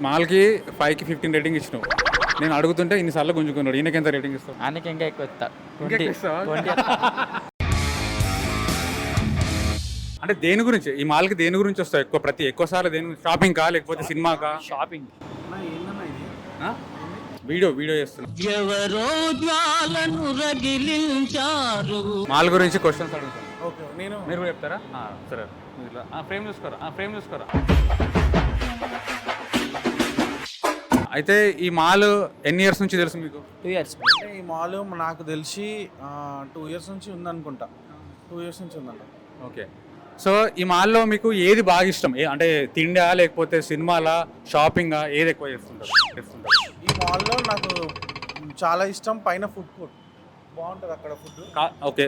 మాల్కి 5కి 15 రేటింగ్ ఇచ్చినావు. నేను అడుగుతుంటే ఇన్నిసార్లు గుంజుకున్నాడు. ఈయనకి ఎంత రేటింగ్ ఇస్తావు? ఆయనకి ఇంకా ఎక్కువ ఇస్తా. ఇంకా ఎక్కువ ఇస్తావా? 20 ఇస్తా. అంటే దేని గురించి ఈ మాల్కి దేని గురించి వస్తావు ఎక్కువ సార్లు దేని గురించి? షాపింగ్ కా లేకపోతే సినిమాకా? షాపింగ్. ఆ? వీడియో చేస్తున్నా. మాల్ గురించి క్వశ్చన్స్ అడుగుతాను. ఓకే నేను మీరు కూడా చెప్తారా? సరే ఫ్రేమ్ చూసుకోరా. అయితే ఈ మాల్ ఎన్ని ఇయర్స్ నుంచి తెలుసు మీకు? 2 years. అంటే ఈ మాల్ నాకు తెలిసి 2 years నుంచి ఉందనుకుంటా. 2 years నుంచి ఉందంట. ఓకే. సో ఈ మాల్లో మీకు ఏది బాగా ఇష్టం? అంటే తిండా లేకపోతే సినిమాలా షాపింగా ఏది ఎక్కువ చేస్తుంటారు? ఈ మాల్లో నాకు చాలా ఇష్టం పైన ఫుడ్ కోర్ట్ బాగుంటుంది అక్కడ ఫుడ్. ఓకే.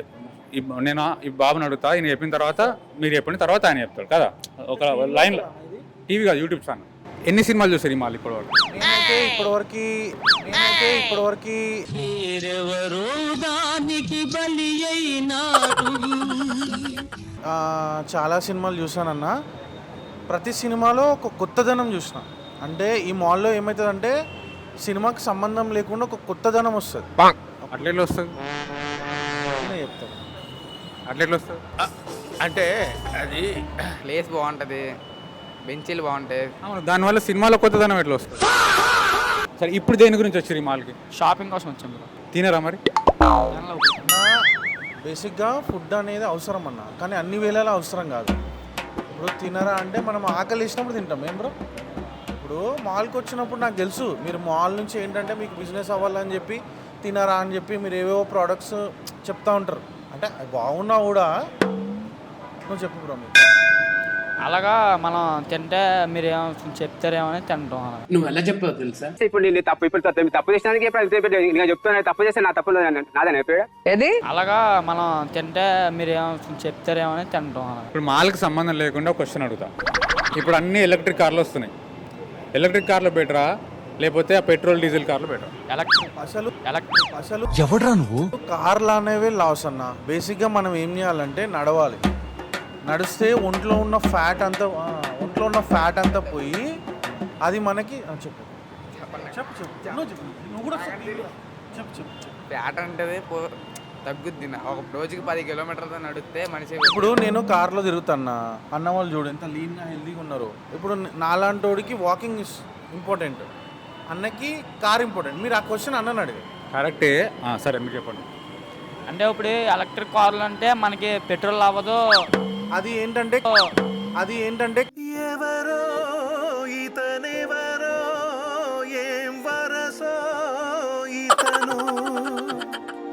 నేను ఈ బాబుని అడుగుతా, ఈయన చెప్పిన తర్వాత మీరు చెప్పిన తర్వాత ఆయన చెప్తాడు కదా. ఒక లైన్లో టీవీ కాదు, యూట్యూబ్ ఛానల్. ఎన్ని సినిమాలు చూసారు ఈ మాల్ ఇప్పటివరకు? నేనైతే ఇప్పటివరకు చాలా సినిమాలు చూసానన్న. ప్రతి సినిమాలో ఒక కొత్తదనం చూసిన. అంటే ఈ మాల్లో ఏమవుతుందంటే సినిమాకి సంబంధం లేకుండా ఒక కొత్తదనం వస్తుంది. అట్లెట్లా వస్తుంది? చెప్తాను అట్లెట్లా వస్తుంది అంటే అది ప్లేస్ బాగుంటుంది, బెంచీలు బాగుంటాయి. అవును, దానివల్ల సినిమాలో కొత్తదనం ఎట్లా వస్తుంది? సరే, ఇప్పుడు దేని గురించి వచ్చారు ఈ మాల్కి? షాపింగ్ కోసం వచ్చాం బ్రో. తినరా మరి? బేసిక్గా ఫుడ్ అనేది అవసరం అన్న, కానీ అన్ని వేళలా అవసరం కాదు. ఇప్పుడు తినరా అంటే మనం ఆకలి వేసినప్పుడు తింటాం. ఏం బ్రో, ఇప్పుడు మాల్కి వచ్చినప్పుడు నాకు తెలుసు మీరు మాల్ నుంచి ఏంటంటే మీకు బిజినెస్ అవ్వాలని చెప్పి తినరా అని చెప్పి మీరు ఏవేవో ప్రోడక్ట్స్ చెప్తా ఉంటారు. అంటే అవి బాగున్నా కూడా నువ్వు చెప్పు బ్రో. మీరు అలాగా మనం తింటే మీరు ఏమో చెప్తారేమో అని తింటాం. అలా నువ్వు ఎలా చెప్పావు తెలుసా? ఇప్పుడు నేను తప్పు చేసినానికి చెప్తున్నా, తప్పు చేస్తే నా తప్పు నాదని ఏది అలాగా మనం తింటే మీరు ఏమో చెప్తారేమో అని తింటాం. అలా ఇప్పుడు మాల్కి సంబంధం లేకుండా క్వశ్చన్ అడుగుతా. ఇప్పుడు అన్ని ఎలక్ట్రిక్ కార్లు వస్తున్నాయి. ఎలక్ట్రిక్ కార్లు బెటరా లేకపోతే ఆ పెట్రోల్ డీజిల్ కార్లు బెటరా? అసలు ఎవడరా నువ్వు? కార్లు అనేవి లాస్ అన్న. బేసిక్గా మనం ఏం చేయాలంటే నడవాలి. నడిస్తే ఒంట్లో ఉన్న ఫ్యాట్ అంతా పోయి అది మనకి చెప్పు నువ్వు కూడా చెప్పు. ఫ్యాట్ అంటే తగ్గుద్ది. ఒక రోజుకి 10 కిలోమీటర్లతో నడిస్తే మనిషి. ఇప్పుడు నేను కార్లో తిరుగుతున్నా, అన్న వాళ్ళు చూడు ఎంత లీన్గా హెల్తీగా ఉన్నారు. ఇప్పుడు నాలాంటి వాడికి వాకింగ్ ఇస్ ఇంపార్టెంట్, అన్నకి కార్ ఇంపార్టెంట్. మీరు ఆ క్వశ్చన్ అన్నని అడిగారు. కరెక్టే. సరే, మీరు చెప్పండి. అంటే ఇప్పుడు ఎలక్ట్రిక్ కార్లు అంటే మనకి పెట్రోల్ అవ్వదు. అది ఏంటంటే ఎవరో ఇతనెవరో ఏం వరసో ఇతను.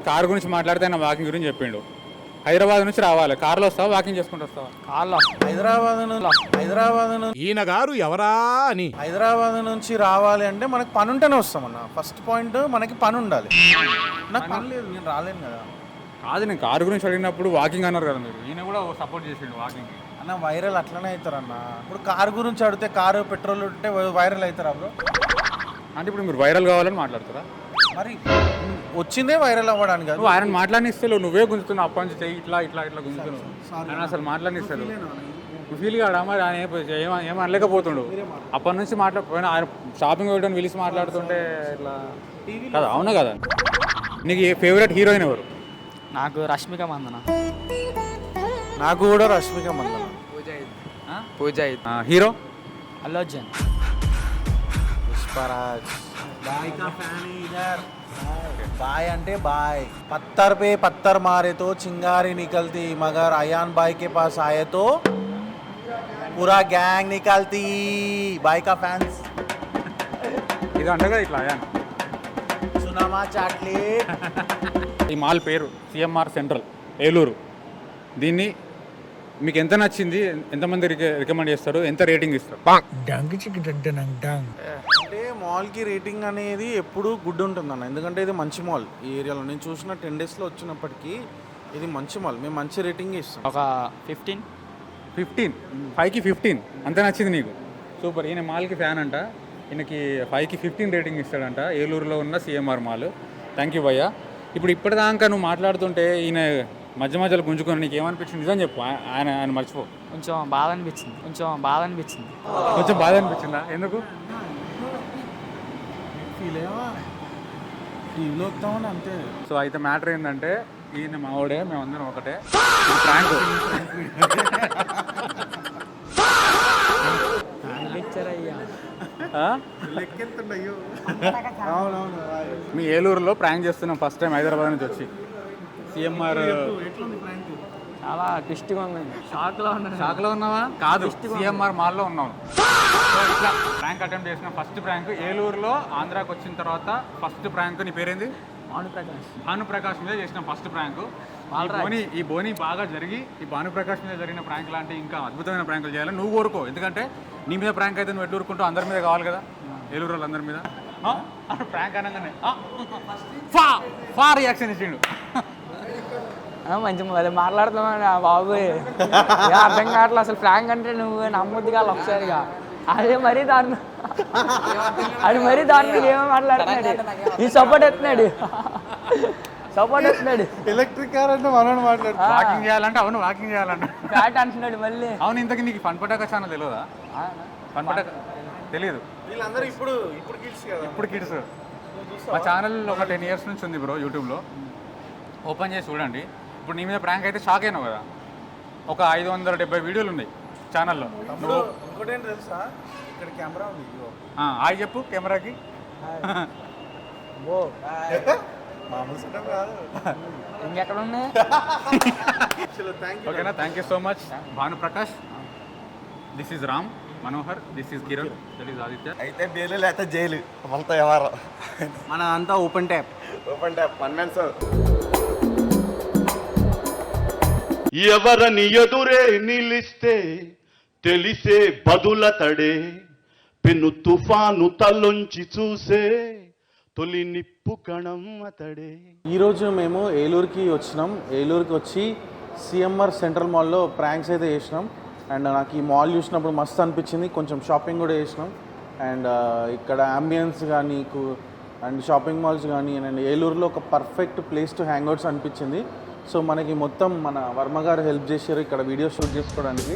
కార్ గురించి మాట్లాడితే ఆయన వాకింగ్ గురించి చెప్పిండు. హైదరాబాద్ నుంచి రావాలి, కార్లో వస్తావా వాకింగ్ చేసుకుంటూ వస్తావా? కార్లో. హైదరాబాద్ ఈయన గారు ఎవరా అని హైదరాబాద్ నుంచి రావాలి అంటే మనకు పని ఉంటేనే వస్తామన్న. ఫస్ట్ పాయింట్ మనకి పని ఉండాలి. నాకు పని లేదు, నేను రాలేను కదా. కాదు, నేను కారు గురించి అడిగినప్పుడు వాకింగ్ అన్నారు కదా మీరు. ఈయన కూడా సపోర్ట్ చేసిండు వాకింగ్. అన్న వైరల్ అట్లనే అవుతారన్న. ఇప్పుడు కారు గురించి అడిగితే కారు పెట్రోల్ ఉంటే వైరల్ అవుతారా బ్రో? అంటే ఇప్పుడు మీరు వైరల్ కావాలని మాట్లాడుతారా? మరి వచ్చిందే వైరల్ అవ్వడానికి కాదు. నువ్వు ఆయన మాట్లాడినిస్తేలో నువ్వే గుంజుతున్నావు. అప్పటి నుంచి చెయ్యి ఇట్లా గుంజుతున్నావు. ఆయన అసలు మాట్లాడినిస్తాడు. నువ్వు ఫీల్ కాడా మరి? ఆయన ఏం అనలేకపోతుండు. అప్పటి నుంచి మాట్లాడిపోయినా ఆయన షాపింగ్ వెళ్ళడం పిలిచి మాట్లాడుతుంటే ఇట్లా కదా. అవునా కదా? నీకు ఫేవరెట్ హీరోయిన్ ఎవరు? నాకు రష్మిక మందన. నాకు కూడా రష్మిక మందన. పూజ. హీరో అల్లు అర్జున్. పుష్పరాజ్. బాయ్ అంటే బాయ్. పత్తర్ पे पत्थर मारे तो चिंगारी निकलती, मगर अयान भाई के पास आए तो पूरा गैंग निकलती. बाय का फैंस ఇది అంటే కదా ఇట్లా అయాన్. सुनामा చాక్లెట్. ఈ మాల్ పేరు సిఎంఆర్ సెంట్రల్, ఏలూరు. దీన్ని మీకు ఎంత నచ్చింది? ఎంతమంది రికమెండ్ చేస్తారు? ఎంత రేటింగ్ ఇస్తారు? అంటే మాల్కి రేటింగ్ అనేది ఎప్పుడు గుడ్ ఉంటుందన్న. ఎందుకంటే ఇది మంచి మాల్. ఈ ఏరియాలో నేను చూసిన 10 daysలో వచ్చినప్పటికీ ఇది మంచి మాల్. మేము మంచి రేటింగ్ ఇస్తాం. ఒక 15. 5కి 15 అంత నచ్చింది నీకు? సూపర్. ఈయన మాల్కి ఫ్యాన్ అంట. ఈయనకి 5కి 15 రేటింగ్ ఇస్తాడంట. ఏలూరులో ఉన్న సిఎంఆర్ మాల్. థ్యాంక్ యూ భయ్యా. ఇప్పటిదాకా నువ్వు మాట్లాడుతుంటే ఈయన మధ్యలో గుంజుకొని నీకు ఏమనిపించింది? నిజం చెప్పు. ఆయన మర్చిపో. కొంచెం బాధ అనిపించింది. కొంచెం బాధ అనిపించిందా? ఎందుకు? ఫీల్ అయ్యావా టీవీలో వస్తామని అంతే. సో అయితే మ్యాటర్ ఏంటంటే ఈయన మావాడే, మేమందరం ఒకటే. ఇది ప్రాంక్. ఆ? లెక్కెత్తుండయ్యో. అవునవును. మీ ఏలూరులో ప్రాంక్ చేస్తున్నాం ఫస్ట్ టైం హైదరాబాద్ నుంచి వచ్చి. సిఎంఆర్ ఎట్లుంది ప్రాంక్? చాలా ట్విస్ట్గా ఉంది. షాక్లో ఉన్నావా? కాదు, సిఎంఆర్ మాల్లో ఉన్నాం. సో ఇట్లా ప్రాంక్ అటెంప్ట్ చేసిన ఫస్ట్ ప్రాంక్ ఏలూరులో. ఆంధ్రాకి వచ్చిన తర్వాత ఫస్ట్ ప్రాంక్. నీ పేరేంది? భానుప్రకాష్ మీద చేసిన ఫస్ట్ ప్రాంక్. ఈ బోని బాగా జరిగి ఈ భానుప్రకాష్ మీద జరిగిన ప్రాంక్ లాంటి ఇంకా అద్భుతమైన ప్రాంకులు చేయాలని నువ్వు కోరుకో. ఎందుకంటే నీ మీద ప్రాంక్ అయితే నువ్వు ఎట్లా ఊరుకుంటూ అందరి మీద కావాలి కదా, ఏలూరు వాళ్ళందరి మీద. ప్రాంక్ అనగానే ఫా రియాక్షన్ ఇచ్చిండు. మంచి మొదలు మాట్లాడుతున్నాను బాబు, అర్థం కావట్లేదు అసలు. ఫ్రాంక్ అంటే నువ్వు నమ్మొద్దు కాదు ఒకసారిగా. అదే మరీ దారుణం, అది మరీ దారుణం. ఏమో మాట్లాడుతున్నాడు, ఈ సపోర్ట్ ఎత్తున్నాడు, సపోర్ట్ ఎత్తున్నాడు. ఎలక్ట్రిక్ కార్ అంటే మనం మాట్లాడుతున్నాం. వాకింగ్ చేయాలంటే అవును, వాకింగ్ చేయాలంటే ఫ్యాట్ అంటున్నాడు మళ్ళీ. అవును. ఇంతకీ నీకు ఫన్ పటాక ఛానల్ తెలియదా? ఫన్ పటాక తెలియదు. వీళ్ళందరూ ఇప్పుడు కిడ్స్ కదా. ఇప్పుడు కిడ్స్. మా ఛానల్ ఒక 10 years నుంచి ఉంది బ్రో యూట్యూబ్లో. ఓపెన్ చేసి చూడండి. ఇప్పుడు నీ మీద ప్రాంక్ అయితే షాక్ అయినావు కదా. ఒక 570 వీడియోలు ఉన్నాయి ఛానల్లో. ఇంకోటి ఏంటి తెలుసా, ఇక్కడ కెమెరా ఉంది. హాయ్ చెప్పు కెమెరాకి. మామూలు సెటప్ కాదు. ఇంకెక్కడ ఉన్నాయి? ఓకేనా? Thank you so much Bhanuprakash. This is Ram Manohar, this is Kiran, that is Aditya. అయితే బేలు లేకపోతే జైలు మనతో ఎవరు. మన అంతా open tap. Open tap 1 man show. ఎవరని ఎదురే నిలిస్తే తెలిసే బదులతడే, పెను తుఫాను తలొంచి చూసే తొలి నిప్పు కణం అతడే. ఈరోజు మేము ఏలూరుకి వచ్చినాం. ఏలూరుకి వచ్చి సిఎంఆర్ సెంట్రల్ మాల్లో ప్రాంక్స్ అయితే చేసినాం. అండ్ నాకు ఈ మాల్ చూసినప్పుడు మస్తు అనిపించింది. కొంచెం షాపింగ్ కూడా చేసినాం. అండ్ ఇక్కడ అంబియన్స్ కానీ అండ్ షాపింగ్ మాల్స్ కానీ అండ్ ఏలూరులో ఒక పర్ఫెక్ట్ ప్లేస్ టు హ్యాంగ్అవుట్స్ అనిపించింది. సో మనకి మొత్తం మన వర్మ గారు హెల్ప్ చేశారు ఇక్కడ వీడియో షూట్ చేసుకోవడానికి.